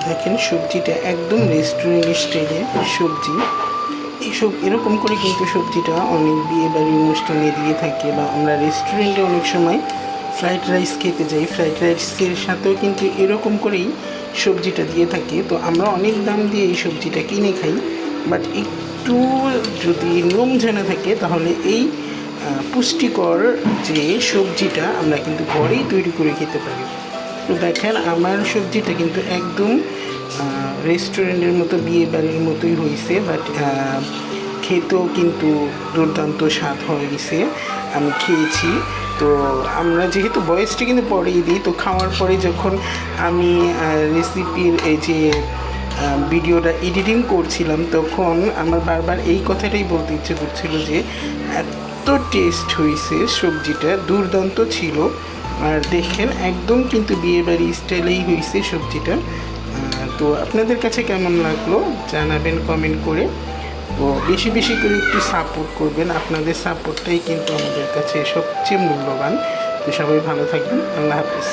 দেখেন সবজিটা একদম রেস্টুরেন্ট স্টাইলে সবজি। এইসব এরকম করে কিন্তু সবজিটা অনেক বিয়েবাড়ির অনুষ্ঠানে দিয়ে থাকে, বা আমরা রেস্টুরেন্টে অনেক সময় ফ্রাইড রাইস খেতে যাই, ফ্রাইড রাইসের সাথেও কিন্তু এরকম করেই সবজিটা দিয়ে থাকে। তো আমরা অনেক দাম দিয়ে এই সবজিটা কিনে খাই, বাট একটু যদি নিয়ম জানা থাকে তাহলে এই পুষ্টিকর যে সবজিটা আমরা কিন্তু ঘরেই তৈরি করে খেতে পারি। তো দেখেন আমার সবজিটা কিন্তু একদম রেস্টুরেন্টের মতো বিয়ে বাড়ির মতোই হয়েছে, বাট খেতেও কিন্তু দুর্দান্ত স্বাদ হয়ে গেছে। আমি খেয়েছি। তো আমরা যেহেতু বয়সটা কিন্তু পরেই দিই, তো খাওয়ার পরে যখন আমি রেসিপির এই যে ভিডিওটা এডিটিং করছিলাম, তখন আমার বারবার এই কথাটাই বলতে ইচ্ছে করছিল যে এত টেস্ট হয়েছে, সবজিটা দুর্দান্ত ছিল। আর দেখেন একদম কিন্তু বিয়েবাড়ি স্টাইলেই হয়েছে সবজিটা। তো আপনাদের কাছে কেমন লাগলো জানাবেন কমেন্ট করে। তো বেশি বেশি করে একটু সাপোর্ট করবেন, আপনাদের সাপোর্টটাই কিন্তু আমাদের কাছে সবচেয়ে মূল্যবান। তো সবাই ভালো থাকবেন, আল্লাহ হাফিজ।